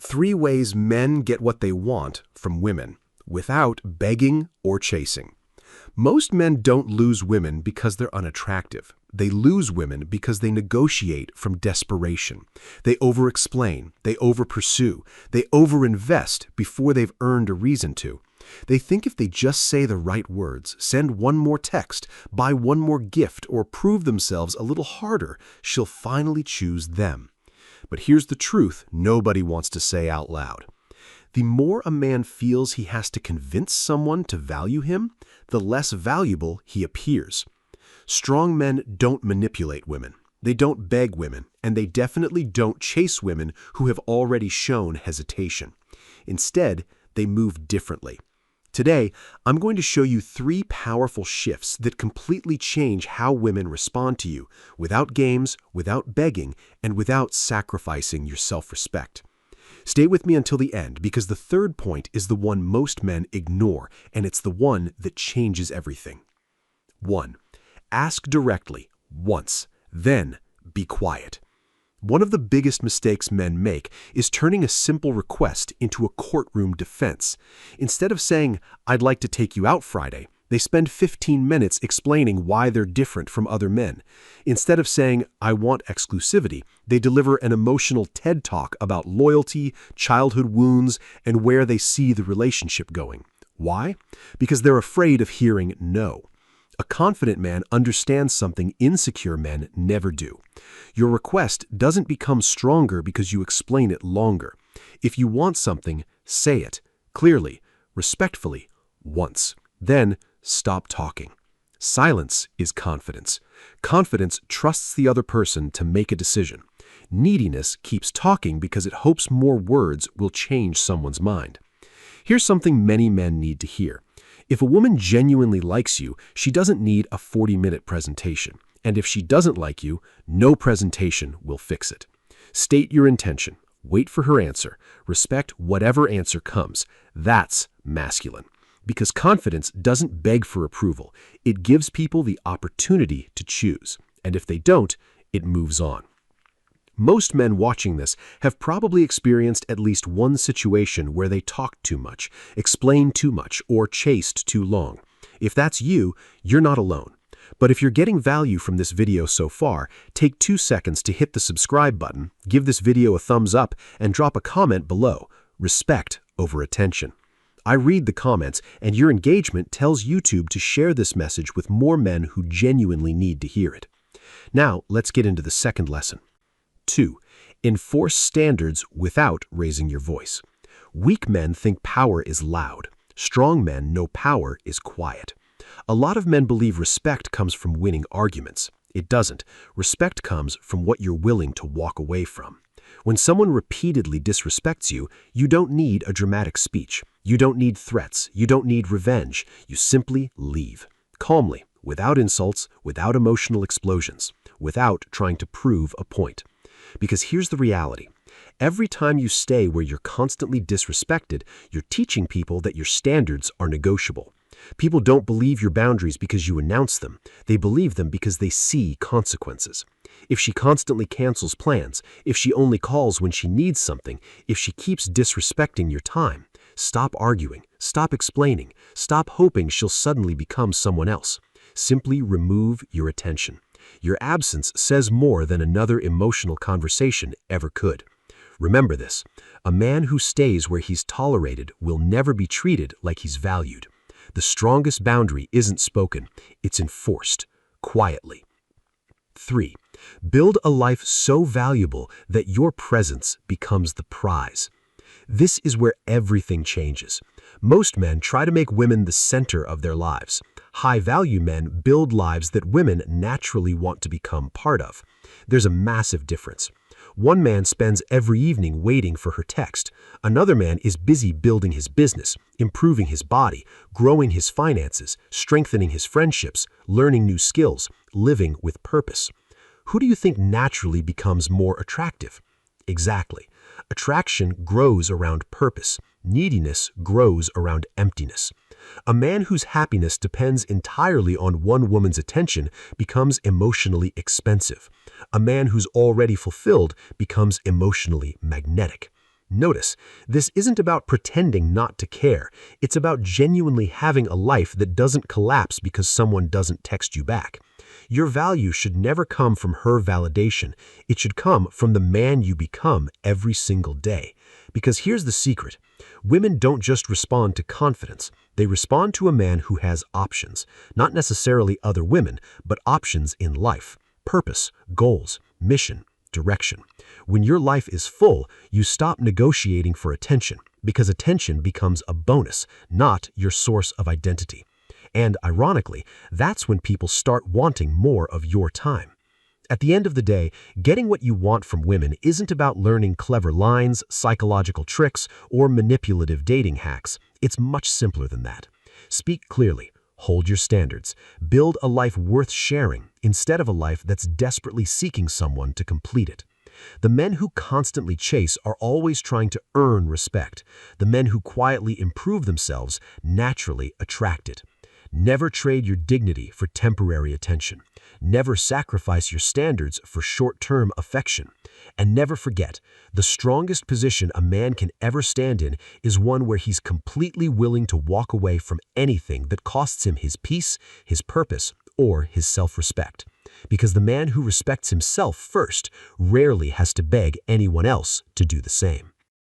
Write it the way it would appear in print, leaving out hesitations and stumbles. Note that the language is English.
3 ways men get what they want from women without begging or chasing. Most men don't lose women because they're unattractive. They lose women because they negotiate from desperation. They over-explain, they over-pursue, they over-invest before they've earned a reason to. They think if they just say the right words, send one more text, buy one more gift, or prove themselves a little harder, she'll finally choose them. But here's the truth nobody wants to say out loud. The more a man feels he has to convince someone to value him, the less valuable he appears. Strong men don't manipulate women. They don't beg women, and they definitely don't chase women who have already shown hesitation. Instead, they move differently. Today, I'm going to show you 3 powerful shifts that completely change how women respond to you, without games, without begging, and without sacrificing your self-respect. Stay with me until the end, because the 3rd point is the one most men ignore, and it's the one that changes everything. 1. Ask directly, once, then be quiet. One of the biggest mistakes men make is turning a simple request into a courtroom defense. Instead of saying, "I'd like to take you out Friday," they spend 15 minutes explaining why they're different from other men. Instead of saying, "I want exclusivity," they deliver an emotional TED Talk about loyalty, childhood wounds, and where they see the relationship going. Why? Because they're afraid of hearing no. A confident man understands something insecure men never do. Your request doesn't become stronger because you explain it longer. If you want something, say it, clearly, respectfully, once. Then, stop talking. Silence is confidence. Confidence trusts the other person to make a decision. Neediness keeps talking because it hopes more words will change someone's mind. Here's something many men need to hear. If a woman genuinely likes you, she doesn't need a 40-minute presentation. And if she doesn't like you, no presentation will fix it. State your intention. Wait for her answer. Respect whatever answer comes. That's masculine. Because confidence doesn't beg for approval. It gives people the opportunity to choose. And if they don't, it moves on. Most men watching this have probably experienced at least one situation where they talked too much, explained too much, or chased too long. If that's you, you're not alone. But if you're getting value from this video so far, take 2 seconds to hit the subscribe button, give this video a thumbs up, and drop a comment below. Respect over attention. I read the comments, and your engagement tells YouTube to share this message with more men who genuinely need to hear it. Now, let's get into the 2nd lesson. 2. Enforce standards without raising your voice. Weak men think power is loud. Strong men know power is quiet. A lot of men believe respect comes from winning arguments. It doesn't. Respect comes from what you're willing to walk away from. When someone repeatedly disrespects you, you don't need a dramatic speech. You don't need threats. You don't need revenge. You simply leave. Calmly, without insults, without emotional explosions, without trying to prove a point. Because here's the reality. Every time you stay where you're constantly disrespected, you're teaching people that your standards are negotiable. People don't believe your boundaries because you announce them. They believe them because they see consequences. If she constantly cancels plans, if she only calls when she needs something, if she keeps disrespecting your time, stop arguing, stop explaining, stop hoping she'll suddenly become someone else. Simply remove your attention. Your absence says more than another emotional conversation ever could. Remember this, a man who stays where he's tolerated will never be treated like he's valued. The strongest boundary isn't spoken, it's enforced, quietly. 3. Build a life so valuable that your presence becomes the prize. This is where everything changes. Most men try to make women the center of their lives. High-value men build lives that women naturally want to become part of. There's a massive difference. One man spends every evening waiting for her text. Another man is busy building his business, improving his body, growing his finances, strengthening his friendships, learning new skills, living with purpose. Who do you think naturally becomes more attractive? Exactly. Attraction grows around purpose. Neediness grows around emptiness. A man whose happiness depends entirely on one woman's attention becomes emotionally expensive. A man who's already fulfilled becomes emotionally magnetic. Notice, this isn't about pretending not to care. It's about genuinely having a life that doesn't collapse because someone doesn't text you back. Your value should never come from her validation. It should come from the man you become every single day. Because here's the secret. Women don't just respond to confidence. They respond to a man who has options. Not necessarily other women, but options in life. Purpose, goals, mission, direction. When your life is full, you stop negotiating for attention, because attention becomes a bonus, not your source of identity. And ironically, that's when people start wanting more of your time. At the end of the day, getting what you want from women isn't about learning clever lines, psychological tricks, or manipulative dating hacks. It's much simpler than that. Speak clearly. Hold your standards. Build a life worth sharing instead of a life that's desperately seeking someone to complete it. The men who constantly chase are always trying to earn respect. The men who quietly improve themselves naturally attract it. Never trade your dignity for temporary attention. Never sacrifice your standards for short-term affection. And never forget, the strongest position a man can ever stand in is one where he's completely willing to walk away from anything that costs him his peace, his purpose, or his self-respect. Because the man who respects himself first rarely has to beg anyone else to do the same.